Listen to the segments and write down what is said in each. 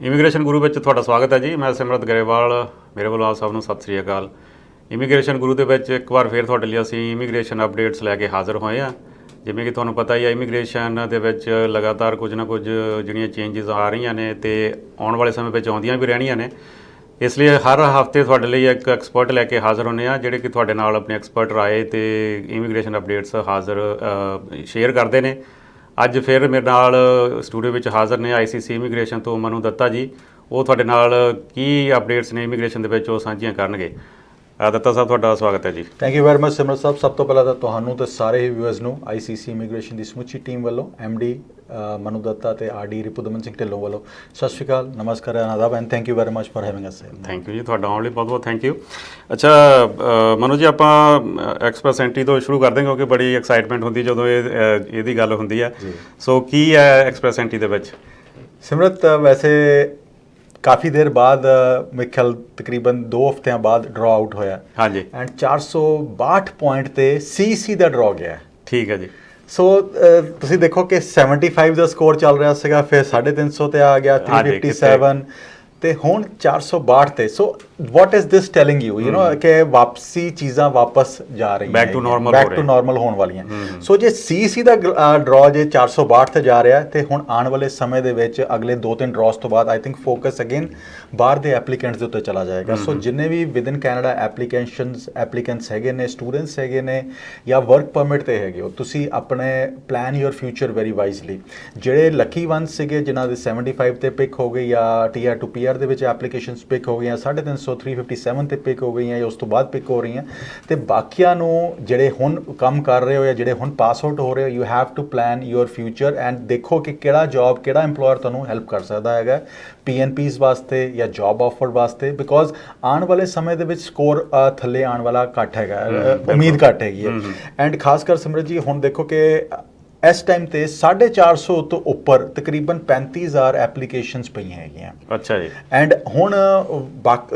Immigration ਗੁਰੂ ਵਿੱਚ ਤੁਹਾਡਾ ਸਵਾਗਤ ਹੈ ਜੀ। ਮੈਂ ਸਿਮਰਤ ਗਰੇਵਾਲ, ਮੇਰੇ ਵੱਲੋਂ ਆਪ ਸਭ ਨੂੰ ਸਤਿ ਸ੍ਰੀ ਅਕਾਲ। ਇਮੀਗ੍ਰੇਸ਼ਨ ਗੁਰੂ ਦੇ ਵਿੱਚ ਇੱਕ ਵਾਰ ਫਿਰ ਤੁਹਾਡੇ ਲਈ ਅਸੀਂ ਇਮੀਗ੍ਰੇਸ਼ਨ ਅਪਡੇਟਸ ਲੈ ਕੇ ਹਾਜ਼ਰ ਹੋਏ ਹਾਂ। ਜਿਵੇਂ ਕਿ ਤੁਹਾਨੂੰ ਪਤਾ ਹੀ ਹੈ, ਇਮੀਗ੍ਰੇਸ਼ਨ ਦੇ ਵਿੱਚ ਲਗਾਤਾਰ ਕੁਝ ਨਾ ਕੁਝ ਜਿਹੜੀਆਂ ਚੇਂਜਸ ਆ ਰਹੀਆਂ ਨੇ ਅਤੇ ਆਉਣ ਵਾਲੇ ਸਮੇਂ ਵਿੱਚ ਆਉਂਦੀਆਂ ਵੀ ਰਹਿਣੀਆਂ ਨੇ। ਇਸ ਲਈ ਹਰ ਹਫ਼ਤੇ ਤੁਹਾਡੇ ਲਈ ਇੱਕ ਐਕਸਪਰਟ ਲੈ ਕੇ ਹਾਜ਼ਰ ਹੁੰਦੇ ਹਾਂ, ਜਿਹੜੇ ਕਿ ਤੁਹਾਡੇ ਨਾਲ ਆਪਣੀ ਐਕਸਪਰਟ ਰਾਏ ਅਤੇ ਇਮੀਗ੍ਰੇਸ਼ਨ ਅਪਡੇਟਸ ਸ਼ੇਅਰ ਕਰਦੇ ਨੇ। ਅੱਜ ਫਿਰ ਮੇਰੇ ਨਾਲ ਸਟੂਡੀਓ ਵਿੱਚ ਹਾਜ਼ਰ ਨੇ ICC ਇਮੀਗ੍ਰੇਸ਼ਨ ਤੋਂ ਮਨੂ ਦੱਤਾ ਜੀ। ਉਹ ਤੁਹਾਡੇ ਨਾਲ ਕੀ ਅਪਡੇਟਸ ਨੇ ਇਮੀਗ੍ਰੇਸ਼ਨ ਦੇ ਵਿੱਚ ਉਹ ਸਾਂਝੀਆਂ ਕਰਨਗੇ। ਦੱਤਾ ਸਾਹਿਬ, ਤੁਹਾਡਾ ਸਵਾਗਤ ਹੈ ਜੀ। ਥੈਂਕ ਯੂ ਵੈਰੀ ਮਚ ਸਿਮਰਤ ਸਾਹਿਬ। ਸਭ ਤੋਂ ਪਹਿਲਾਂ ਤਾਂ ਤੁਹਾਨੂੰ ਤੇ ਸਾਰੇ ਹੀ ਵਿਊਅਰਸ ਨੂੰ ICC ਇਮੀਗ੍ਰੇਸ਼ਨ ਦੀ ਸਮੁੱਚੀ ਟੀਮ ਵੱਲੋਂ MD ਮਨੂ ਦੱਤਾ ਅਤੇ RD ਰਿਪੁਦਮਨ ਸਿੰਘ ਢਿੱਲੋਂ ਵੱਲੋਂ ਸਤਿ ਸ਼੍ਰੀ ਅਕਾਲ, ਨਮਸਕਾਰ, ਆਦਾਬ and thank you very much for having us. Thank you ਜੀ, ਤੁਹਾਡਾ ਆਉਣ ਲਈ ਬਹੁਤ ਬਹੁਤ ਥੈਂਕ ਯੂ। ਅੱਛਾ ਮਨੂ ਜੀ, ਆਪਾਂ ਐਕਸਪ੍ਰੈਸ ਐਂਟਰੀ ਤੋਂ ਸ਼ੁਰੂ ਕਰਦੇ ਹਾਂ ਕਿਉਂਕਿ ਬੜੀ ਐਕਸਾਈਟਮੈਂਟ ਹੁੰਦੀ ਜਦੋਂ ਇਹਦੀ ਗੱਲ ਹੁੰਦੀ ਹੈ। ਸੋ ਕੀ ਹੈ ਐਕਸਪ੍ਰੈਸ ਐਂਟਰੀ ਦੇ ਵਿੱਚ? ਸਿਮਰਤ, ਵੈਸੇ ਕਾਫੀ ਦੇਰ ਬਾਅਦ ਮੇਰੇ ਖਿਆਲ ਤਕਰੀਬਨ 2 ਹਫ਼ਤਿਆਂ ਬਾਅਦ ਡਰਾ ਆਊਟ ਹੋਇਆ। ਹਾਂਜੀ। ਐਂਡ 462 ਪੁਆਇੰਟ ਤੇ CEC ਦਾ ਡਰਾ ਗਿਆ। ਠੀਕ ਹੈ ਜੀ। ਸੋ ਤੁਸੀਂ ਦੇਖੋ ਕਿ 75 ਦਾ ਸਕੋਰ ਚੱਲ ਰਿਹਾ ਸੀਗਾ, ਫਿਰ 350 ਤੇ ਆ ਗਿਆ, 357 ਤੇ ਹੁਣ 462 ਤੇ। So what is this telling you know ਕਿ ਵਾਪਸੀ ਚੀਜ਼ਾਂ ਵਾਪਸ ਜਾ ਰਹੀਆਂ, ਬੈਕ ਟੂ ਨਾਰਮਲ ਹੋਣ ਵਾਲੀਆਂ। ਸੋ ਜੇ CEC ਦਾ ਡਰਾ ਜੇ 462 ਤੇ ਜਾ ਰਿਹਾ ਤੇ ਹੁਣ ਆਉਣ ਵਾਲੇ ਸਮੇਂ ਦੇ ਵਿੱਚ ਅਗਲੇ 2-3 ਡਰਾਸ ਤੋਂ ਬਾਅਦ ਆਈ ਥਿੰਕ ਫੋਕਸ ਅਗੇਨ ਬਾਹਰ ਦੇ ਐਪਲੀਕੈਂਟਸ ਦੇ ਉੱਤੇ ਚਲਾ ਜਾਏਗਾ। ਸੋ ਜਿੰਨੇ ਵੀ ਵਿਦਨ ਕੈਨੇਡਾ ਐਪਲੀਕੈਂਟਸ ਹੈਗੇ ਨੇ, ਸਟੂਡੈਂਟਸ ਹੈਗੇ ਨੇ ਜਾਂ ਵਰਕ ਪਰਮਿਟ ਤੇ ਹੈਗੇ ਹੋ, ਤੁਸੀਂ ਆਪਣੇ plan your future very wisely. ਜਿਹੜੇ ਲੱਕੀ ਵਨਸ ਸੀਗੇ ਜਿਨ੍ਹਾਂ ਦੇ 75 ਤੇ ਪਿਕ ਹੋ ਗਈ ਜਾਂ TR to PR ਦੇ ਵਿੱਚ ਐਪਲੀਕੇਸ਼ਨਸ ਪਿਕ ਹੋ ਗਈਆਂ, 350 357 ਤੇ ਪਿਕ ਹੋ ਗਈਆਂ ਜਾਂ ਉਸ ਤੋਂ ਬਾਅਦ ਪਿਕ ਹੋ ਰਹੀਆਂ, ਤੇ ਬਾਕੀਆਂ ਨੂੰ ਜਿਹੜੇ ਹੁਣ ਕੰਮ ਕਰ ਰਹੇ ਹੋ ਜਾਂ ਜਿਹੜੇ ਹੁਣ ਪਾਸ ਆਊਟ ਹੋ ਰਹੇ ਹੋ, you have to plan your future and ਦੇਖੋ ਕਿ ਕਿਹੜਾ ਜੌਬ, ਕਿਹੜਾ EMPLOYER ਤੁਹਾਨੂੰ ਹੈਲਪ ਕਰ ਸਕਦਾ ਹੈਗਾ PNPs ਵਾਸਤੇ ਜਾਂ ਜੌਬ ਆਫਰ ਵਾਸਤੇ। ਬਿਕੋਜ਼ ਆਉਣ ਵਾਲੇ ਸਮੇਂ ਦੇ ਵਿੱਚ ਸਕੋਰ ਥੱਲੇ ਆਉਣ ਵਾਲਾ ਘੱਟ ਹੈਗਾ, ਉਮੀਦ ਘੱਟ ਹੈਗੀ ਹੈ। ਐਂਡ ਖਾਸ ਕਰ ਸਿਮਰਤ ਜੀ, ਹੁਣ ਦੇਖੋ ਕਿ ਇਸ ਟਾਈਮ ਤੇ 450 ਤੋਂ ਉੱਪਰ ਤਕਰੀਬਨ 35,000 ਐਪਲੀਕੇਸ਼ਨਸ ਪਈਆਂ ਹੈਗੀਆਂ। ਅੱਛਾ ਜੀ। ਐਂਡ ਹੁਣ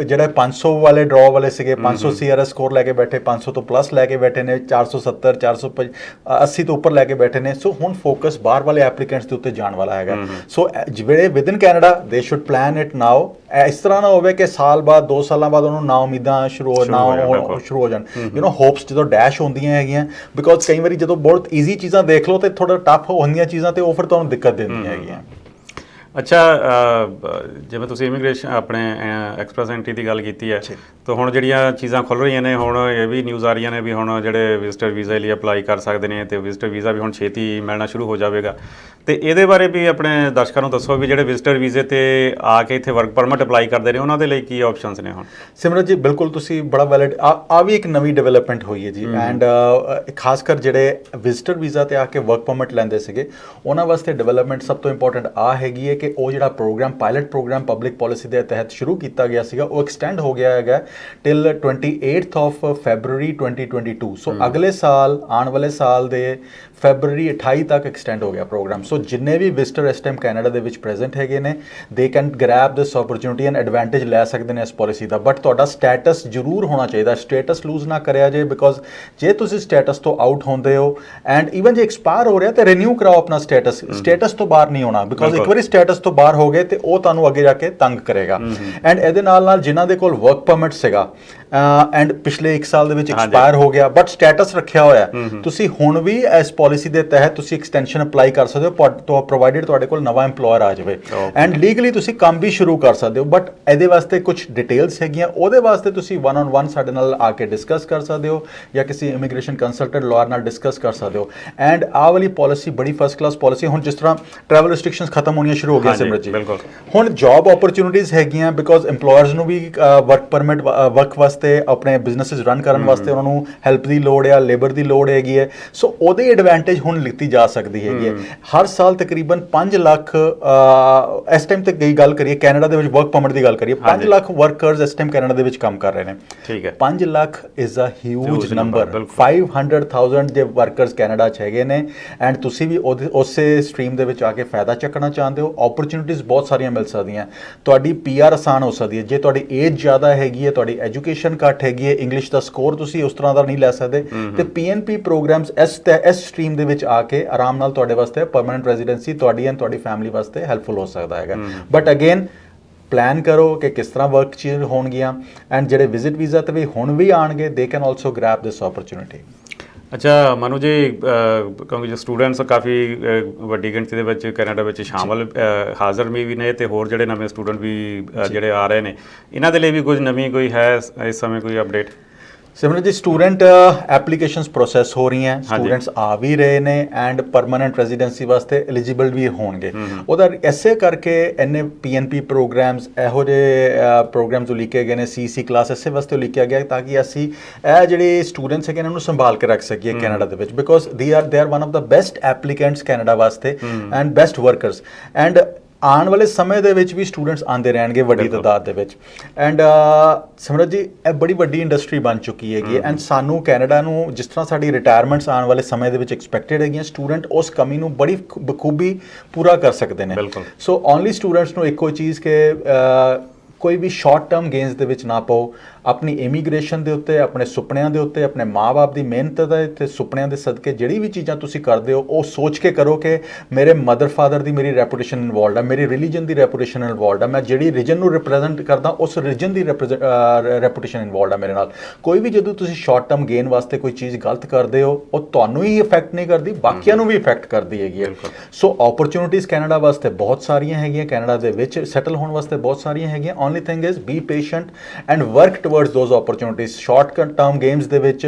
ਜਿਹੜਾ 500 ਵਾਲੇ ਡਰਾ ਵਾਲੇ ਸੀਗੇ, 500 CRS ਸਕੋਰ ਲੈ ਕੇ ਬੈਠੇ, 500 ਤੋਂ ਪਲੱਸ ਲੈ ਕੇ ਬੈਠੇ ਨੇ, 470 480 ਤੋਂ ਉੱਪਰ ਲੈ ਕੇ ਬੈਠੇ ਨੇ। ਸੋ ਹੁਣ ਫੋਕਸ ਬਾਹਰ ਵਾਲੇ ਐਪਲੀਕੈਂਟਸ ਦੇ ਉੱਤੇ ਜਾਣ ਵਾਲਾ ਹੈਗਾ। ਸੋ ਜਿਹੜੇ ਵਿਦਨ ਕੈਨੇਡਾ ਦੇ ਸ਼ੁੱਡ ਪਲਾਨ ਇਟ ਨਾਓ। ਇਸ ਤਰ੍ਹਾਂ ਨਾ ਹੋਵੇ ਕਿ ਸਾਲ ਬਾਅਦ 2 ਸਾਲਾਂ ਬਾਅਦ ਉਹਨੂੰ ਨਾ ਉਮੀਦਾਂ ਸ਼ੁਰੂ ਹੋ ਜਾਣ। ਹੋਪਸ ਜਦੋਂ ਡੈਸ਼ ਹੁੰਦੀਆਂ ਹੈਗੀਆਂ, ਬਿਕੋਜ਼ ਕਈ ਵਾਰੀ ਜਦੋਂ ਬਹੁਤ ਈਜ਼ੀ ਚੀਜ਼ਾਂ ਦੇਖ ਲਓ ਤੇ ਥੋੜਾ ਟਫ ਹੁੰਦੀਆਂ ਚੀਜ਼ਾਂ ਤੇ ਉਹ ਫਿਰ ਤੁਹਾਨੂੰ ਦਿੱਕਤ ਦਿੰਦੀਆਂ ਹੈਗੀਆਂ। ਅੱਛਾ, ਜਿਵੇਂ ਤੁਸੀਂ ਇਮੀਗ੍ਰੇਸ਼ਨ ਆਪਣੇ ਐਕਸਪ੍ਰੈਸ ਐਂਟਰੀ ਦੀ ਗੱਲ ਕੀਤੀ ਹੈ, ਤਾਂ ਹੁਣ ਜਿਹੜੀਆਂ ਚੀਜ਼ਾਂ ਖੁੱਲ੍ਹ ਰਹੀਆਂ ਨੇ, ਹੁਣ ਇਹ ਵੀ ਨਿਊਜ਼ ਆ ਰਹੀਆਂ ਨੇ ਵੀ ਹੁਣ ਜਿਹੜੇ ਵਿਜ਼ਟਰ ਵੀਜ਼ਾ ਲਈ ਅਪਲਾਈ ਕਰ ਸਕਦੇ ਨੇ ਅਤੇ ਵਿਜ਼ਟਰ ਵੀਜ਼ਾ ਵੀ ਹੁਣ ਛੇਤੀ ਮਿਲਣਾ ਸ਼ੁਰੂ ਹੋ ਜਾਵੇਗਾ। ਅਤੇ ਇਹਦੇ ਬਾਰੇ ਵੀ ਆਪਣੇ ਦਰਸ਼ਕਾਂ ਨੂੰ ਦੱਸੋ ਵੀ ਜਿਹੜੇ ਵਿਜ਼ਟਰ ਵੀਜ਼ੇ 'ਤੇ ਆ ਕੇ ਇੱਥੇ ਵਰਕ ਪਰਮਿਟ ਅਪਲਾਈ ਕਰਦੇ ਨੇ ਉਹਨਾਂ ਦੇ ਲਈ ਕੀ ਆਪਸ਼ਨਸ ਨੇ ਹੁਣ? ਸਿਮਰਤ ਜੀ, ਬਿਲਕੁਲ ਤੁਸੀਂ ਬੜਾ ਵੈਲਿਡ ਆ ਵੀ ਇੱਕ ਨਵੀਂ ਡਿਵੈਲਪਮੈਂਟ ਹੋਈ ਹੈ ਜੀ। ਐਂਡ ਖਾਸ ਕਰ ਜਿਹੜੇ ਵਿਜ਼ਟਰ ਵੀਜ਼ਾ 'ਤੇ ਆ ਕੇ ਵਰਕ ਪਰਮਿਟ ਲੈਂਦੇ ਸੀਗੇ, ਉਹਨਾਂ ਵਾਸਤੇ ਡਿਵੈਲਪਮੈਂਟ ਸਭ ਤੋਂ ਇੰਪੋਰਟੈਂਟ ਆ ਹੈਗੀ ਹੈ ਕਿ ਉਹ ਜਿਹੜਾ program, pilot program public policy ਦੇ ਤਹਿਤ ਸ਼ੁਰੂ ਕੀਤਾ ਗਿਆ ਸੀਗਾ, ਉਹ ਐਕਸਟੈਂਡ ਹੋ ਗਿਆ ਹੈਗਾ ਟਿਲ 28 ਫੈਬਰਰੀ 2022। ਸੋ ਅਗਲੇ ਸਾਲ, ਆਉਣ ਵਾਲੇ ਸਾਲ ਦੇ ਫੈਬਰਰੀ 28 ਤੱਕ ਐਕਸਟੈਂਡ ਹੋ ਗਿਆ ਪ੍ਰੋਗਰਾਮ। ਸੋ ਜਿੰਨੇ ਵੀ ਵਿਜ਼ਟਰ ਇਸ ਟਾਈਮ ਕੈਨੇਡਾ ਦੇ ਵਿੱਚ ਪ੍ਰੈਜ਼ੈਂਟ ਹੈਗੇ ਨੇ, they can grab this opportunity and advantage ਲੈ ਸਕਦੇ ਨੇ ਇਸ ਪਾਲਿਸੀ ਦਾ। ਬਟ ਤੁਹਾਡਾ ਸਟੇਟਸ ਜ਼ਰੂਰ ਹੋਣਾ ਚਾਹੀਦਾ, ਸਟੇਟਸ ਲੂਜ਼ ਨਾ ਕਰਿਆ ਜੇ। ਬਿਕੋਜ਼ ਜੇ ਤੁਸੀਂ ਸਟੇਟਸ ਤੋਂ ਆਊਟ ਹੁੰਦੇ ਹੋ ਐਂਡ ਈਵਨ ਜੇ ਐਕਸਪਾਇਰ ਹੋ ਰਿਹਾ ਤੇ ਰੀਨਿਊ ਕਰਾਓ ਆਪਣਾ ਸਟੇਟਸ ਤੋਂ ਬਾਹਰ ਨਹੀਂ ਹੋਣਾ। ਬਿਕੋਜ਼ ਇੱਕ ਵਾਰੀ ਸਟੇਟਸ ਤੋਂ ਬਾਹਰ ਹੋ ਗਏ ਤੇ ਉਹ ਤੁਹਾਨੂੰ ਅੱਗੇ ਜਾ ਕੇ ਤੰਗ ਕਰੇਗਾ। ਐਂਡ ਇਹਦੇ ਨਾਲ ਜਿਨ੍ਹਾਂ ਦੇ ਕੋਲ ਵਰਕ ਪਰਮਿਟ ਸੀਗਾ ਐਂਡ ਪਿਛਲੇ 1 ਸਾਲ ਦੇ ਵਿੱਚ ਐਕਸਪਾਇਰ ਹੋ ਗਿਆ ਬਟ ਸਟੇਟਸ ਰੱਖਿਆ ਹੋਇਆ, ਤੁਸੀਂ ਹੁਣ ਵੀ ਇਸ ਪਾਲਿਸੀ ਦੇ ਤਹਿਤ ਤੁਸੀਂ ਐਕਸਟੈਂਸ਼ਨ ਅਪਲਾਈ ਕਰ ਸਕਦੇ ਹੋ, ਪ੍ਰੋਵਾਈਡਡ ਤੁਹਾਡੇ ਕੋਲ ਨਵਾਂ EMPLOYER ਆ ਜਾਵੇ ਐਂਡ ਲੀਗਲੀ ਤੁਸੀਂ ਕੰਮ ਵੀ ਸ਼ੁਰੂ ਕਰ ਸਕਦੇ ਹੋ। ਬਟ ਇਹਦੇ ਵਾਸਤੇ ਕੁਝ ਡਿਟੇਲਸ ਹੈਗੀਆਂ, ਉਹਦੇ ਵਾਸਤੇ ਤੁਸੀਂ 1-on-1 ਸਾਡੇ ਨਾਲ ਆ ਕੇ ਡਿਸਕਸ ਕਰ ਸਕਦੇ ਹੋ ਜਾਂ ਕਿਸੇ ਇਮੀਗ੍ਰੇਸ਼ਨ ਕੰਸਲਟੈਂਟ ਲਾਇਰ ਨਾਲ ਡਿਸਕਸ ਕਰ ਸਕਦੇ ਹੋ। ਐਂਡ ਆਹ ਵਾਲੀ ਪਾਲਿਸੀ ਬੜੀ ਫਸਟ ਕਲਾਸ ਪਾਲਿਸੀ। ਹੁਣ ਜਿਸ ਤਰ੍ਹਾਂ ਟਰੈਵਲ ਰਿਸਟ੍ਰਿਕਸ਼ਨਸ ਖਤਮ ਹੋਣੀਆਂ ਸ਼ੁਰੂ ਹੋ ਗਈਆਂ ਸਿਮਰਤ ਜੀ, ਹੁਣ ਜੌਬ ਓਪਰਚੁਨਿਟੀਜ਼ ਹੈਗੀਆਂ। ਬਿਕੋਜ਼ EMPLOYERS ਨੂੰ ਵੀ ਵਰਕ ਪਰਮਿਟ ਵਰਕ ਵਾਸਤੇ, ਆਪਣੇ ਬਿਜ਼ਨੈਸਿਸ ਰਨ ਕਰਨ ਵਾਸਤੇ ਉਹਨਾਂ ਨੂੰ ਹੈਲਪ ਦੀ ਲੋੜ ਹੈ, ਲੇਬਰ ਦੀ ਲੋੜ ਹੈਗੀ ਹੈ। ਸੋ ਉਹਦੇ ਐਡਵਾਂਟੇਜ ਹੁਣ ਲਿੱਤੀ ਜਾ ਸਕਦੀ ਹੈਗੀ ਹੈ। ਹਰ ਸਾਲ ਤਕਰੀਬਨ 5 ਲੱਖ, ਇਸ ਟਾਈਮ ਤੇ ਗੱਲ ਕਰੀਏ ਕੈਨੇਡਾ ਦੇ ਵਿੱਚ ਵਰਕ ਪਰਮਿਟ ਦੀ ਗੱਲ ਕਰੀਏ, 5 ਲੱਖ ਵਰਕਰਸ ਇਸ ਟਾਈਮ ਕੈਨੇਡਾ ਦੇ ਵਿੱਚ ਕੰਮ ਕਰ ਰਹੇ ਨੇ। ਠੀਕ ਹੈ, 5 lakh is a huge number. 500,000 ਜੇ ਵਰਕਰਸ ਕੈਨੇਡਾ 'ਚ ਹੈਗੇ ਨੇ ਐਂਡ ਤੁਸੀਂ ਵੀ ਉਸੇ ਸਟਰੀਮ ਦੇ ਵਿੱਚ ਆ ਕੇ ਫਾਇਦਾ ਚੱਕਣਾ ਚਾਹੁੰਦੇ ਹੋ, ਓਪਰਚੁਨਿਟੀਜ਼ ਬਹੁਤ ਸਾਰੀਆਂ ਮਿਲ ਸਕਦੀਆਂ। ਤੁਹਾਡੀ PR ਆਸਾਨ ਹੋ ਸਕਦੀ ਹੈ ਜੇ ਤੁਹਾਡੀ ਏਜ ਜ਼ਿਆਦਾ ਹੈਗੀ ਹੈ, ਤੁਹਾਡੀ ਐਜੂਕੇਸ਼ਨ ਘੱਟ ਹੈਗੀ ਹੈ, ਇੰਗਲਿਸ਼ ਦਾ ਸਕੋਰ ਤੁਸੀਂ ਉਸ ਤਰ੍ਹਾਂ ਦਾ ਨਹੀਂ ਲੈ ਸਕਦੇ, ਤੇ PNP ਪ੍ਰੋਗਰਾਮਸ ਇਸ ਸਟਰੀਮ ਦੇ ਵਿੱਚ ਆ ਕੇ ਆਰਾਮ ਨਾਲ ਤੁਹਾਡੇ ਵਾਸਤੇ ਪਰਮਨੈਂਟ ਰੈਜ਼ੀਡੈਂਸੀ ਤੁਹਾਡੀ ਐਂਡ ਤੁਹਾਡੀ ਫੈਮਿਲੀ ਵਾਸਤੇ ਹੈਲਪਫੁਲ ਹੋ ਸਕਦਾ ਹੈਗਾ। ਬਟ ਅਗੇਨ ਪਲਾਨ ਕਰੋ ਕਿ ਕਿਸ ਤਰ੍ਹਾਂ ਵਰਕ 'ਚ ਹੋਣਗੀਆਂ, ਐਂਡ ਜਿਹੜੇ ਵਿਜ਼ਿਟ ਵੀਜ਼ਾ ਤੇ ਵੀ ਹੁਣ ਵੀ ਆਣਗੇ they can also grab this opportunity. ਅੱਛਾ ਮਨੂ ਜੀ, ਕਿਉਂਕਿ ਜੋ ਸਟੂਡੈਂਟਸ ਕਾਫੀ ਵੱਡੀ ਗਿਣਤੀ ਦੇ ਵਿੱਚ ਕੈਨੇਡਾ ਵਿੱਚ ਸ਼ਾਮਲ ਹਾਜ਼ਰ ਵੀ ਨੇ, ਤੇ ਹੋਰ ਜਿਹੜੇ ਨਵੇਂ ਸਟੂਡੈਂਟ ਵੀ ਜਿਹੜੇ ਆ ਰਹੇ ਨੇ, ਇਹਨਾਂ ਦੇ ਲਈ ਵੀ ਕੁਝ ਨਵੀਂ ਕੋਈ ਹੈ ਇਸ ਸਮੇਂ ਕੋਈ ਅਪਡੇਟ? ਸਿਮਰਨ ਜੀ, ਸਟੂਡੈਂਟ ਐਪਲੀਕੇਸ਼ਨਸ ਪ੍ਰੋਸੈਸ ਹੋ ਰਹੀਆਂ, ਸਟੂਡੈਂਟਸ ਆ ਵੀ ਰਹੇ ਨੇ ਐਂਡ ਪਰਮਾਨੈਂਟ ਰੈਜ਼ੀਡੈਂਸੀ ਵਾਸਤੇ ਐਲੀਜੀਬਲ ਵੀ ਹੋਣਗੇ। ਉਹਦਾ ਐਸੇ ਕਰਕੇ ਇੰਨੇ PNP ਪ੍ਰੋਗਰਾਮਸ, ਇਹੋ ਜਿਹੇ ਪ੍ਰੋਗਰਾਮ ਜੋ ਲਿਖੇ ਗਏ ਨੇ, CC ਕਲਾਸ ਇਸੇ ਵਾਸਤੇ ਲਿਖਿਆ ਗਿਆ ਤਾਂ ਕਿ ਅਸੀਂ ਇਹ ਜਿਹੜੇ ਸਟੂਡੈਂਟਸ ਹੈਗੇ ਇਹਨਾਂ ਨੂੰ ਸੰਭਾਲ ਕੇ ਰੱਖ ਸਕੀਏ ਕੈਨੇਡਾ ਦੇ ਵਿੱਚ, because they are one of the best applicants Canada ਵਾਸਤੇ ਐਂਡ ਬੈਸਟ ਵਰਕਰਸ। ਐਂਡ ਆਉਣ ਵਾਲੇ ਸਮੇਂ ਦੇ ਵਿੱਚ ਵੀ ਸਟੂਡੈਂਟਸ ਆਉਂਦੇ ਰਹਿਣਗੇ ਵੱਡੀ ਤਾਦਾਦ ਦੇ ਵਿੱਚ। ਐਂਡ ਸਿਮਰਤ ਜੀ, ਇਹ ਬੜੀ ਵੱਡੀ ਇੰਡਸਟਰੀ ਬਣ ਚੁੱਕੀ ਹੈਗੀ ਐਂਡ ਸਾਨੂੰ ਕੈਨੇਡਾ ਨੂੰ ਜਿਸ ਤਰ੍ਹਾਂ ਸਾਡੀ ਰਿਟਾਇਰਮੈਂਟਸ ਆਉਣ ਵਾਲੇ ਸਮੇਂ ਦੇ ਵਿੱਚ ਐਕਸਪੈਕਟਡ ਹੈਗੀਆਂ, ਸਟੂਡੈਂਟ ਉਸ ਕਮੀ ਨੂੰ ਬੜੀ ਬਖੂਬੀ ਪੂਰਾ ਕਰ ਸਕਦੇ ਨੇ। ਸੋ ਓਨਲੀ ਸਟੂਡੈਂਟਸ ਨੂੰ ਇੱਕੋ ਚੀਜ਼ ਕਿ ਕੋਈ ਵੀ ਸ਼ਾਰਟ ਟਰਮ ਗੇਨਸ ਦੇ ਵਿੱਚ ਨਾ ਪਾਓ, ਆਪਣੀ ਇਮੀਗ੍ਰੇਸ਼ਨ ਦੇ ਉੱਤੇ, ਆਪਣੇ ਸੁਪਨਿਆਂ ਦੇ ਉੱਤੇ, ਆਪਣੇ ਮਾਂ-ਬਾਪ ਦੀ ਮਿਹਨਤ ਦੇ ਤੇ ਸੁਪਨਿਆਂ ਦੇ ਸਦਕੇ ਜਿਹੜੀ ਵੀ ਚੀਜ਼ਾਂ ਤੁਸੀਂ ਕਰਦੇ ਹੋ ਉਹ ਸੋਚ ਕੇ ਕਰੋ ਕਿ ਮੇਰੇ ਮਦਰ ਫਾਦਰ ਦੀ ਮੇਰੀ ਰੈਪੂਟੇਸ਼ਨ ਇਨਵੋਲਡ ਹੈ, ਮੇਰੀ ਰਿਲੀਜਨ ਦੀ ਰੈਪੂਟੇਸ਼ਨ ਇਨਵੋਲਡ ਹੈ, ਮੈਂ ਜਿਹੜੀ ਰੀਜਨ ਨੂੰ ਰਿਪਰੈਜ਼ੈਂਟ ਕਰਦਾ ਉਸ ਰੀਜਨ ਦੀ ਰੈਪੂਟੇਸ਼ਨ ਇਨਵੋਲਡ ਹੈ ਮੇਰੇ ਨਾਲ। ਕੋਈ ਵੀ ਜਦੋਂ ਤੁਸੀਂ ਸ਼ਾਰਟ ਟਰਮ ਗੇਨ ਵਾਸਤੇ ਕੋਈ ਚੀਜ਼ ਗਲਤ ਕਰਦੇ ਹੋ ਉਹ ਤੁਹਾਨੂੰ ਹੀ ਇਫੈਕਟ ਨਹੀਂ ਕਰਦੀ, ਬਾਕੀਆਂ ਨੂੰ ਵੀ ਇਫੈਕਟ ਕਰਦੀ ਹੈਗੀ ਹੈ। ਸੋ ਓਪਰਚੁਨਿਟੀਜ਼ ਕੈਨੇਡਾ ਵਾਸਤੇ ਬਹੁਤ ਸਾਰੀਆਂ ਹੈਗੀਆਂ, ਕੈਨੇਡਾ ਦੇ ਵਿੱਚ ਸੈਟਲ ਹੋਣ ਵਾਸਤੇ ਬਹੁਤ ਸਾਰੀਆਂ ਹੈਗੀਆਂ। Only thing is be patient and work towards those opportunities. Short term gains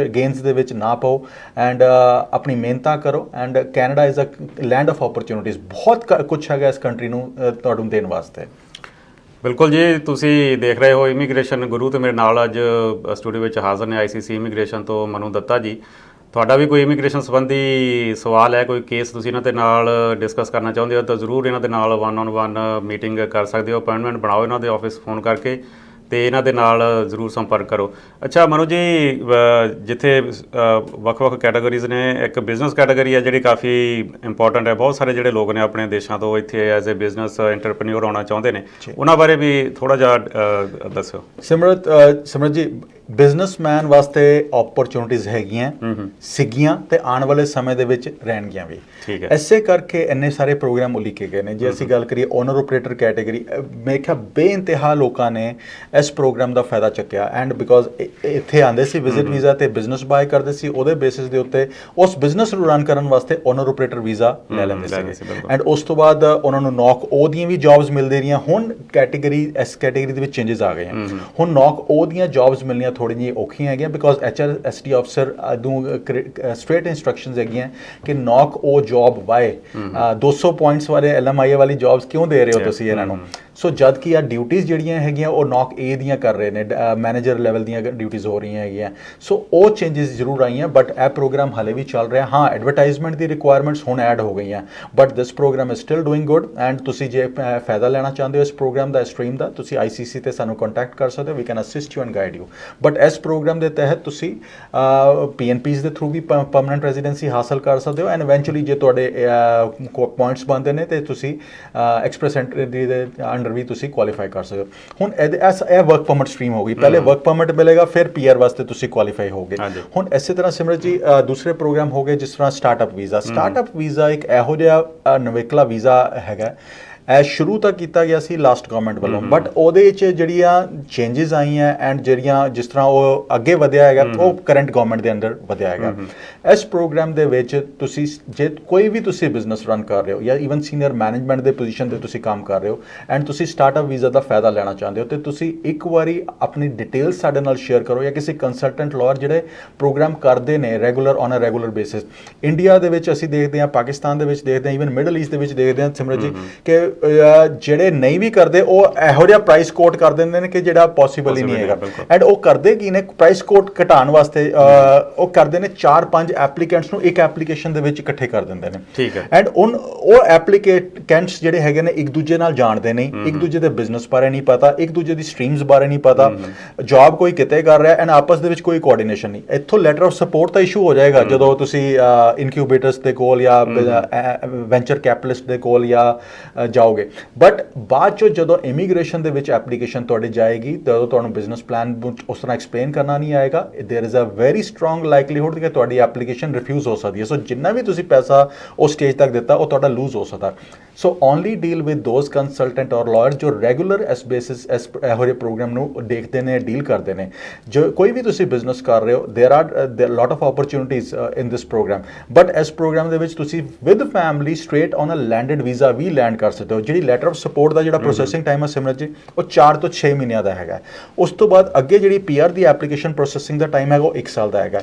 ਦੇ ਵਿੱਚ ਨਾ ਪਾਓ ਐਂਡ ਆਪਣੀ ਮਿਹਨਤਾਂ ਕਰੋ। And Canada is a land of opportunities, ਬਹੁਤ ਕੁਛ ਹੈਗਾ ਇਸ ਕੰਟਰੀ ਨੂੰ ਤੁਹਾਨੂੰ ਦੇਣ ਵਾਸਤੇ। ਬਿਲਕੁਲ ਜੀ, ਤੁਸੀਂ ਦੇਖ ਰਹੇ ਹੋ ਇਮੀਗ੍ਰੇਸ਼ਨ ਗੁਰੂ, ਤੇ ਮੇਰੇ ਨਾਲ ਅੱਜ ਸਟੂਡੀਓ ਵਿੱਚ ਹਾਜ਼ਰ ਨੇ ICC ਇਮੀਗ੍ਰੇਸ਼ਨ ਤੋਂ ਮਨੂ ਦੱਤਾ ਜੀ। ਤੁਹਾਡਾ ਵੀ ਕੋਈ ਇਮੀਗ੍ਰੇਸ਼ਨ ਸੰਬੰਧੀ ਸਵਾਲ ਹੈ, ਕੋਈ ਕੇਸ ਤੁਸੀਂ ਇਹਨਾਂ ਦੇ ਨਾਲ ਡਿਸਕਸ ਕਰਨਾ ਚਾਹੁੰਦੇ ਹੋ ਤਾਂ ਜ਼ਰੂਰ ਇਹਨਾਂ ਦੇ ਨਾਲ 1-on-1 ਮੀਟਿੰਗ ਕਰ ਸਕਦੇ ਹੋ। ਅਪਾਇੰਟਮੈਂਟ ਬਣਾਓ ਇਹਨਾਂ ਦੇ ਆਫਿਸ ਫੋਨ ਕਰਕੇ ਤੇ ਇਹਨਾਂ ਦੇ ਨਾਲ ਜ਼ਰੂਰ ਸੰਪਰਕ ਕਰੋ। ਅੱਛਾ ਮਨੂ ਜੀ, ਜਿੱਥੇ ਵੱਖ-ਵੱਖ ਕੈਟਾਗਰੀਜ਼ ਨੇ, ਇੱਕ ਬਿਜ਼ਨਸ ਕੈਟਾਗਰੀ ਹੈ ਜਿਹੜੀ ਕਾਫੀ ਇੰਪੋਰਟੈਂਟ ਹੈ, ਬਹੁਤ ਸਾਰੇ ਜਿਹੜੇ ਲੋਕ ਨੇ ਆਪਣੇ ਦੇਸ਼ਾਂ ਤੋਂ ਇੱਥੇ ਐਜ਼ ਏ ਬਿਜ਼ਨਸ ਐਂਟਰਪ੍ਰੀਨਿਓਰ ਆਉਣਾ ਚਾਹੁੰਦੇ ਨੇ, ਉਹਨਾਂ ਬਾਰੇ ਵੀ ਥੋੜ੍ਹਾ ਜਿਹਾ ਦੱਸਿਓ। ਸਿਮਰਤ ਜੀ, ਬਿਜ਼ਨਸਮੈਨ ਵਾਸਤੇ ਓਪਰਚੁਨਿਟੀਜ਼ ਹੈਗੀਆਂ, ਸੀਗੀਆਂ ਤੇ ਆਉਣ ਵਾਲੇ ਸਮੇਂ ਦੇ ਵਿੱਚ ਰਹਿਣਗੀਆਂ ਵੀ। ਠੀਕ ਹੈ, ਇਸੇ ਕਰਕੇ ਇੰਨੇ ਸਾਰੇ ਪ੍ਰੋਗਰਾਮ ਉਲੀਕੇ ਗਏ ਨੇ। ਜੇ ਅਸੀਂ ਗੱਲ ਕਰੀਏ ਓਨਰ ਓਪਰੇਟਰ ਕੈਟਾਗਰੀ, ਮੈਂ ਕਿਹਾ ਬੇਇੰਤਹਾ ਲੋਕਾਂ ਨੇ ਇਸ ਪ੍ਰੋਗਰਾਮ ਦਾ ਫਾਇਦਾ ਚੱਕਿਆ। ਐਂਡ ਬਿਕੋਜ਼ ਇੱਥੇ ਆਉਂਦੇ ਸੀ ਵਿਜ਼ਿਟ ਵੀਜ਼ਾ ਤੇ ਬਿਜ਼ਨਸ ਬਾਏ ਕਰਦੇ ਸੀ, ਉਹਦੇ ਬੇਸਿਸ ਦੇ ਉੱਤੇ ਉਸ ਬਿਜ਼ਨਸ ਨੂੰ ਰਨ ਕਰਨ ਵਾਸਤੇ ਓਨਰ ਓਪਰੇਟਰ ਵੀਜ਼ਾ ਲੈ ਲੈਂਦੇ ਸੀ। ਐਂਡ ਉਸ ਤੋਂ ਬਾਅਦ ਉਹਨਾਂ ਨੂੰ ਨੌਕ ਓ ਦੀਆਂ ਵੀ ਜੌਬਸ ਮਿਲਦੇ ਰਹੀਆਂ। ਹੁਣ ਇਸ ਕੈਟਾਗਰੀ ਦੇ ਵਿੱਚ ਚੇਂਜਸ ਆ ਗਏ ਹਨ। ਹੁਣ ਨੌਕ ਓ ਦੀਆਂ ਜੌਬਸ ਮਿਲਣੀਆਂ ਥੋੜ੍ਹੀਆਂ ਜਿਹੀਆਂ ਔਖੀਆਂ ਹੈਗੀਆਂ, ਬਿਕੋਜ਼ HRSD ਅਫਸਰ ਨੂੰ ਸਟ੍ਰੇਟ ਇੰਸਟਰਕਸ਼ਨਸ ਹੈਗੀਆਂ ਕਿ ਨੌਕ ਓ ਜੌਬ ਵਾਏ 200 ਪੁਆਇੰਟਸ ਵਾਲੇ LMIA ਵਾਲੀ ਜੌਬਸ ਕਿਉਂ ਦੇ ਰਹੇ ਹੋ ਤੁਸੀਂ ਇਹਨਾਂ ਨੂੰ। ਸੋ ਜਦ ਕਿ ਆ ਡਿਊਟੀਜ਼ ਜਿਹੜੀਆਂ ਹੈਗੀਆਂ ਉਹ ਨੌਕ ਏ ਦੀਆਂ ਕਰ ਰਹੇ ਨੇ, ਮੈਨੇਜਰ ਲੈਵਲ ਦੀਆਂ ਡਿਊਟੀਜ਼ ਹੋ ਰਹੀਆਂ ਹੈਗੀਆਂ। ਸੋ ਉਹ ਚੇਂਜਸ ਜ਼ਰੂਰ ਆਈਆਂ, ਬਟ ਇਹ ਪ੍ਰੋਗਰਾਮ ਹਾਲੇ ਵੀ ਚੱਲ ਰਿਹਾ। ਹਾਂ, ਐਡਵਰਟਾਈਜ਼ਮੈਂਟ ਦੀ ਰਿਕੁਆਇਰਮੈਂਟਸ ਹੁਣ ਐਡ ਹੋ ਗਈਆਂ, but this program is still doing good. And ਤੁਸੀਂ ਜੇ ਫਾਇਦਾ ਲੈਣਾ ਚਾਹੁੰਦੇ ਹੋ ਇਸ ਪ੍ਰੋਗਰਾਮ ਦਾ, ਸਟਰੀਮ ਦਾ, ਤੁਸੀਂ ICC ਤੇ ਸਾਨੂੰ ਕੰਟੈਕਟ ਕਰ ਸਕਦੇ ਹੋ। We can assist you and guide you. But ਇਸ ਪ੍ਰੋਗਰਾਮ ਦੇ ਤਹਿਤ ਤੁਸੀਂ PNPs ਦੇ ਥਰੂ ਵੀ ਪਰਮਾਨੈਂਟ ਰੈਜ਼ੀਡੈਂਸੀ ਹਾਸਲ ਕਰ ਸਕਦੇ ਹੋ। ਐਂਡ ਇਵੈਂਚੁਅਲੀ ਜੇ ਤੁਹਾਡੇ ਪੁਆਇੰਟਸ ਬਣਦੇ ਨੇ ਤੇ ਤੁਸੀਂ ਐਕਸਪ੍ਰੈਸ ਐਂਟਰੀ ਦੇ ਅੰਡਰ ਵੀ ਤੁਸੀਂ ਕੁਆਲੀਫਾਈ ਕਰ ਸਕਦੇ ਹੋ। ਹੁਣ ਇਹ ਵਰਕ ਪਰਮਿਟ ਸਟਰੀਮ ਹੋ ਗਈ। ਪਹਿਲੇ ਵਰਕ ਪਰਮਿਟ ਮਿਲੇਗਾ, ਫਿਰ PR ਵਾਸਤੇ ਤੁਸੀਂ ਕੁਆਲੀਫਾਈ ਹੋਗੇ। ਹੁਣ ਇਸੇ ਤਰ੍ਹਾਂ ਸਿਮਰਤ ਜੀ ਦੂਸਰੇ ਪ੍ਰੋਗਰਾਮ ਹੋ ਗਏ, ਜਿਸ ਤਰ੍ਹਾਂ ਸਟਾਰਟਅਪ ਵੀਜ਼ਾ। ਸਟਾਰਟਅਪ ਵੀਜ਼ਾ ਇੱਕ ਇਹੋ ਜਿਹਾ ਨਵੇਕਲਾ ਵੀਜ਼ਾ ਹੈਗਾ, ਇਹ ਸ਼ੁਰੂ ਤਾਂ ਕੀਤਾ ਗਿਆ ਸੀ ਲਾਸਟ ਗਵਰਨਮੈਂਟ ਵੱਲੋਂ, ਬਟ ਉਹਦੇ ਵਿੱਚ ਜਿਹੜੀਆਂ ਚੇਂਜਸ ਆਈਆਂ ਐਂਡ ਜਿਹੜੀਆਂ ਜਿਸ ਤਰ੍ਹਾਂ ਉਹ ਅੱਗੇ ਵਧਿਆ ਹੈਗਾ ਉਹ ਕਰੰਟ ਗਵਰਨਮੈਂਟ ਦੇ ਅੰਡਰ ਵਧਿਆ ਹੈਗਾ। ਇਸ ਪ੍ਰੋਗਰਾਮ ਦੇ ਵਿੱਚ ਤੁਸੀਂ ਜੇ ਕੋਈ ਵੀ ਤੁਸੀਂ ਬਿਜ਼ਨਸ ਰਨ ਕਰ ਰਹੇ ਹੋ ਜਾਂ ਈਵਨ ਸੀਨੀਅਰ ਮੈਨੇਜਮੈਂਟ ਦੇ ਪੋਜੀਸ਼ਨ ਤੇ ਤੁਸੀਂ ਕੰਮ ਕਰ ਰਹੇ ਹੋ ਐਂਡ ਤੁਸੀਂ ਸਟਾਰਟਅਪ ਵੀਜ਼ਾ ਦਾ ਫਾਇਦਾ ਲੈਣਾ ਚਾਹੁੰਦੇ ਹੋ, ਤੇ ਤੁਸੀਂ ਇੱਕ ਵਾਰੀ ਆਪਣੀ ਡਿਟੇਲਸ ਸਾਡੇ ਨਾਲ ਸ਼ੇਅਰ ਕਰੋ ਜਾਂ ਕਿਸੇ ਕੰਸਲਟੈਂਟ ਲਾਇਰ ਜਿਹੜੇ ਪ੍ਰੋਗਰਾਮ ਕਰਦੇ ਨੇ on a regular basis. India ਦੇ ਵਿੱਚ ਅਸੀਂ ਦੇਖਦੇ ਹਾਂ, ਪਾਕਿਸਤਾਨ ਦੇ ਵਿੱਚ ਦੇਖਦੇ ਹਾਂ, ਈਵਨ ਮਿਡਲ ਈਸਟ ਦੇ ਵਿੱਚ ਦੇਖਦੇ ਹਾਂ ਸਿਮਰਤ ਜੀ, ਕਿ ਜਿਹੜੇ ਨਹੀਂ ਵੀ ਕਰਦੇ ਉਹ ਇਹੋ ਜਿਹਾ ਪ੍ਰਾਈਸ ਕੋਟ ਕਰ ਦਿੰਦੇ ਨੇ ਕਿ ਜਿਹੜਾ ਪੋਸੀਬਲ ਹੀ ਨਹੀਂ ਹੈਗਾ। ਐਂਡ ਉਹ ਕਰਦੇ ਕੀ ਨੇ, ਪ੍ਰਾਈਸ ਕੋਟ ਘਟਾਉਣ ਵਾਸਤੇ ਉਹ ਕਰਦੇ ਨੇ 4-5 ਐਪਲੀਕੈਂਟਸ ਨੂੰ ਇੱਕ ਐਪਲੀਕੇਸ਼ਨ ਦੇ ਵਿੱਚ ਇਕੱਠੇ ਕਰ ਦਿੰਦੇ ਨੇ। ਠੀਕ ਹੈ। ਐਂਡ ਉਹ ਐਪਲੀਕੈਂਟਸ ਜਿਹੜੇ ਹੈਗੇ ਨੇ ਇੱਕ ਦੂਜੇ ਨਾਲ ਜਾਣਦੇ ਨਹੀਂ, ਇੱਕ ਦੂਜੇ ਦੇ ਬਿਜ਼ਨਸ ਬਾਰੇ ਨਹੀਂ ਪਤਾ, ਇੱਕ ਦੂਜੇ ਦੀ ਸਟਰੀਮਸ ਬਾਰੇ ਨਹੀਂ ਪਤਾ, ਜੌਬ ਕੋਈ ਕਿਤੇ ਕਰ ਰਿਹਾ ਐਂਡ ਆਪਸ ਦੇ ਵਿੱਚ ਕੋਈ ਕੋਆਰਡੀਨੇਸ਼ਨ ਨਹੀਂ। ਇੱਥੋਂ letter of support the issue ਹੋ ਜਾਏਗਾ ਜਦੋਂ ਤੁਸੀਂ ਇਨਕਿਊਬੇਟਰਸ ਦੇ ਕੋਲ ਜਾਂ ਵੈਂਚਰ ਕੈਪੀਟਲਿਸਟ ਦੇ ਕੋਲ ਜਾਂ ਜਾਓ ਪਾਓਗੇ। ਬਟ ਬਾਅਦ ਚੋਂ ਜਦੋਂ ਇਮੀਗ੍ਰੇਸ਼ਨ ਦੇ ਵਿੱਚ ਐਪਲੀਕੇਸ਼ਨ ਤੁਹਾਡੀ ਜਾਏਗੀ ਤਾਂ ਤੁਹਾਨੂੰ ਬਿਜ਼ਨਸ ਪਲਾਨ ਉਸ ਤਰ੍ਹਾਂ ਐਕਸਪਲੇਨ ਕਰਨਾ ਨਹੀਂ ਆਏਗਾ। ਦੇयर इज़ अ ਵੈਰੀ ਸਟਰੋਂਗ ਲਾਈਕਲੀਹੁੱਡ ਕਿ ਤੁਹਾਡੀ ਐਪਲੀਕੇਸ਼ਨ ਰਿਫਿਊਜ਼ ਹੋ ਸਕਦੀ ਹੈ। ਸੋ ਜਿੰਨਾ ਵੀ ਤੁਸੀਂ ਪੈਸਾ ਉਸ ਸਟੇਜ ਤੱਕ ਦਿੱਤਾ ਉਹ ਤੁਹਾਡਾ ਲੂਜ਼ ਹੋ ਸਕਦਾ। So only deal with those consultant or lawyer ਜੋ ਰੈਗੂਲਰ ਇਸ ਬੇਸਿਸ ਇਹੋ ਜਿਹੇ ਪ੍ਰੋਗਰਾਮ ਨੂੰ ਦੇਖਦੇ ਨੇ, ਡੀਲ ਕਰਦੇ ਨੇ। ਜੋ ਕੋਈ ਵੀ ਤੁਸੀਂ ਬਿਜ਼ਨਸ ਕਰ ਰਹੇ ਹੋ, there are lot of opportunities in this program. But ਇਸ ਪ੍ਰੋਗਰਾਮ ਦੇ ਵਿੱਚ ਤੁਸੀਂ with family straight on a landed visa ਵੀ ਲੈਂਡ ਕਰ ਸਕਦੇ ਹੋ। ਜਿਹੜੀ ਲੈਟਰ ਆਫ ਸਪੋਰਟ ਦਾ ਜਿਹੜਾ ਪ੍ਰੋਸੈਸਿੰਗ ਟਾਈਮ ਹੈ ਸਿਮਰਤ ਜੀ, ਉਹ 4 ਤੋਂ 6 ਮਹੀਨਿਆਂ ਦਾ ਹੈਗਾ। ਉਸ ਤੋਂ ਬਾਅਦ ਅੱਗੇ ਜਿਹੜੀ PR ਦੀ ਐਪਲੀਕੇਸ਼ਨ ਪ੍ਰੋਸੈਸਿੰਗ ਦਾ ਟਾਈਮ ਹੈਗਾ ਉਹ 1 ਸਾਲ ਦਾ ਹੈਗਾ।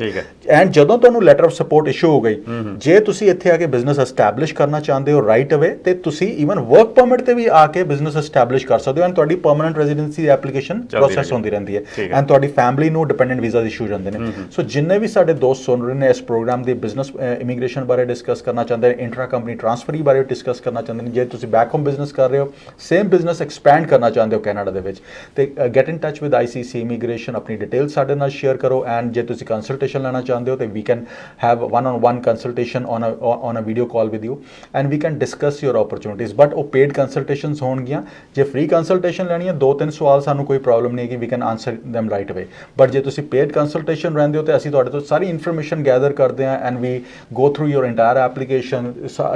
ਐਂਡ ਜਦੋਂ ਤੁਹਾਨੂੰ ਲੈਟਰ ਆਫ ਸਪੋਰਟ ਇਸ਼ੂ ਹੋ ਗਈ, ਜੇ ਤੁਸੀਂ ਇੱਥੇ ਆ ਕੇ ਬਿਜ਼ਨਸ ਐਸਟੈਬਲਿਸ਼ ਕਰਨਾ ਚਾਹੁੰਦੇ ਹੋ ਰਾਈਟ ਅਵੇ, ਤੇ ਤੁਸੀਂ ਈਵਨ ਵਰਕ ਪਰਮਿਟ ਤੇ ਵੀ ਆ ਕੇ ਬਿਜ਼ਨਸ ਐਸਟੈਬਲਿਸ਼ ਕਰ ਸਕਦੇ ਹੋ। ਐਂਡ ਤੁਹਾਡੀ ਪਰਮਨੈਂਟ ਰੈਜ਼ੀਡੈਂਸੀ ਦੀ ਐਪਲੀਕੇਸ਼ਨ ਪ੍ਰੋਸੈਸ ਹੁੰਦੀ ਰਹਿੰਦੀ ਹੈ। ਐਂਡ ਤੁਹਾਡੀ ਫੈਮਿਲੀ ਨੂੰ ਡਿਪੈਂਡੈਂਟ ਵੀਜ਼ਾ ਇਸ਼ੂ ਜਾਂਦੇ ਨੇ। ਸੋ ਜਿੰਨੇ ਵੀ ਸਾਡੇ ਦੋਸਤ ਸੁਣ ਰਹੇ ਨੇ ਇਸ ਪ੍ਰੋਗਰਾਮ ਦੇ ਬਿਜ਼ਨਸ ਇਮੀਗ੍ਰੇਸ਼ਨ ਬਾਰੇ ਡਿਸਕਸ ਕਰਨਾ ਚਾਹੁੰਦੇ ਨੇ, ਇੰਟਰਾ ਕੰਪਨੀ ਟ੍ਰਾਂਸਫਰੀ ਬਾਰੇ ਡਿਸਕਸ ਕਰਨਾ ਚਾਹੁੰਦੇ ਨੇ, ਜੇ ਤੁਸੀਂ ਬੈਕ ਹੋਮ ਬਿਜ਼ਨਸ ਕਰ ਰਹੇ ਹੋ, ਸੇਮ ਬਿਜ਼ਨਸ ਐਕਸਪੈਂਡ ਕਰਨਾ ਚਾਹੁੰਦੇ ਹੋ ਕੈਨੇਡਾ ਦੇ ਵਿੱਚ, ਤੇ get in touch with ICC immigration, ਆਪਣੀ ਡਿਟੇਲ ਸਾਡੇ ਨਾਲ ਸ਼ੇਅਰ ਕਰੋ। ਐਂਡ ਜੇ ਤੁਸੀਂ ਕੰਸਲਟੇਸ਼ਨ ਲੈਣਾ ਚਾਹੁੰਦੇ ਹੋ ਤੇ we can have one-on-one consultation on a video call with you and we can discuss your opportunities। but ਉਹ paid consultations ਹੋਣਗੀਆਂ। ਜੇ free consultation ਲੈਣੀ ਹੈ 2-3 ਸਵਾਲ ਸਾਨੂੰ ਕੋਈ ਪ੍ਰੋਬਲਮ ਨਹੀਂ ਹੈ ਕਿ we can answer them right away। but ਜੇ ਤੁਸੀਂ paid consultation ਰਹਿੰਦੇ ਹੋ ਤੇ ਅਸੀਂ ਤੁਹਾਡੇ ਤੋਂ ਸਾਰੀ ਇਨਫੋਰਮੇਸ਼ਨ ਗੈਦਰ ਕਰਦੇ ਹਾਂ and we go through your entire application,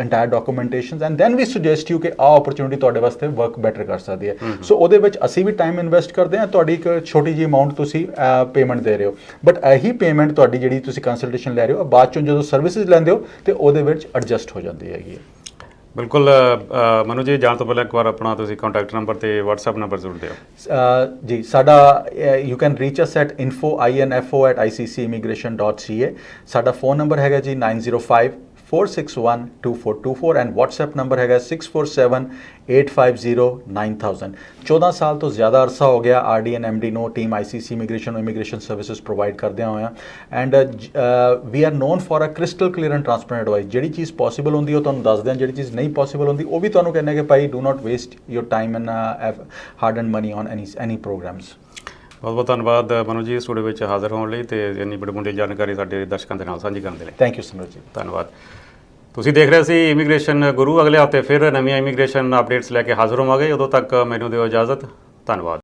entire documentations and then we suggest you ਕਿ ਆਹ opportunity ਤੁਹਾਡੇ ਵਾਸਤੇ work better ਕਰ ਸਕਦੀ ਹੈ। ਸੋ ਉਹਦੇ ਵਿੱਚ ਅਸੀਂ ਵੀ ਟਾਈਮ ਇਨਵੈਸਟ ਕਰਦੇ ਹਾਂ, ਤੁਹਾਡੀ ਇੱਕ ਛੋਟੀ ਜਿਹੀ ਅਮਾਊਂਟ ਤੁਸੀਂ ਪੇਮੈਂਟ ਦੇ ਰਹੇ ਹੋ। ਬਟ ਇਹੀ ਪੇਮੈਂਟ ਤੁਹਾਡੀ ਜਿਹੜੀ ਤੁਸੀਂ ਕੰਸਲਟੇਸ਼ਨ ਲੈ ਰਹੇ ਹੋ ਬਾਅਦ ਚੋਂ ਜਦੋਂ ਸਰਵਿਸਿਜ਼ ਲੈਂਦੇ ਹੋ ਤੇ ਉਹਦੇ ਵਿੱਚ ਐਡਜਸਟ ਹੋ ਜਾਂਦੀ ਹੈਗੀ ਹੈ। ਬਿਲਕੁਲ ਮਨੂ ਜੀ, ਜਾਣ ਤੋਂ ਪਹਿਲਾਂ ਇੱਕ ਵਾਰ ਆਪਣਾ ਤੁਸੀਂ ਕੰਟੈਕਟ ਨੰਬਰ ਤੇ WhatsApp ਨੰਬਰ ਜ਼ਰੂਰ ਦਿਓ। ਜੀ, ਸਾਡਾ you can reach us at info@iccimmigration.ca। ਸਾਡਾ ਫੋਨ ਨੰਬਰ ਹੈਗਾ ਜੀ 9054612424 ਐਂਡ WhatsApp ਨੰਬਰ ਹੈਗਾ 6478509000। 14 ਸਾਲ ਤੋਂ ਜ਼ਿਆਦਾ ਅਰਸਾ ਹੋ ਗਿਆ RD and MD ਨੂੰ ਟੀਮ ICC ਇਮੀਗ੍ਰੇਸ਼ਨ ਨੂੰ ਇਮੀਗ੍ਰੇਸ਼ਨ ਸਰਵਿਸਿਜ਼ ਪ੍ਰੋਵਾਈਡ ਕਰਦਿਆਂ ਹੋਇਆਂ। And we are known for a crystal clear and transparent advice. ਜਿਹੜੀ ਚੀਜ਼ ਪੋਸੀਬਲ ਹੁੰਦੀ ਉਹ ਤੁਹਾਨੂੰ ਦੱਸਦੇ ਹਾਂ, ਜਿਹੜੀ ਚੀਜ਼ ਨਹੀਂ ਪੋਸੀਬਲ ਹੁੰਦੀ ਉਹ ਵੀ ਤੁਹਾਨੂੰ ਕਹਿੰਦੇ ਕਿ ਭਾਈ do not waste your time and hard and money on any programs. ਬਹੁਤ ਬਹੁਤ ਧੰਨਵਾਦ ਮਨੂ ਜੀ ਸਟੂਡੀਓ ਵਿੱਚ ਹਾਜ਼ਰ ਹੋਣ ਲਈ ਤੇ ਇੰਨੀ ਬੜੀ ਮੁੰਡੀ ਜਾਣਕਾਰੀ ਸਾਡੇ ਦਰਸ਼ਕਾਂ ਦੇ ਨਾਲ ਸਾਂਝੀ ਕਰਨ ਦੇ ਲਈ। ਥੈਂਕ ਯੂ ਸਿਮਰਤ ਜੀ, ਧੰਨਵਾਦ। ਤੁਸੀਂ ਦੇਖ ਰਹੇ ਸੀ ਇਮੀਗ੍ਰੇਸ਼ਨ ਗੁਰੂ। ਅਗਲੇ ਹਫ਼ਤੇ ਫਿਰ ਨਵੀਆਂ ਇਮੀਗ੍ਰੇਸ਼ਨ ਅਪਡੇਟਸ ਲੈ ਕੇ ਹਾਜ਼ਰ ਹੋਵਾਂਗੇ। ਉਦੋਂ ਤੱਕ ਮੈਨੂੰ ਦਿਓ ਇਜਾਜ਼ਤ। ਧੰਨਵਾਦ।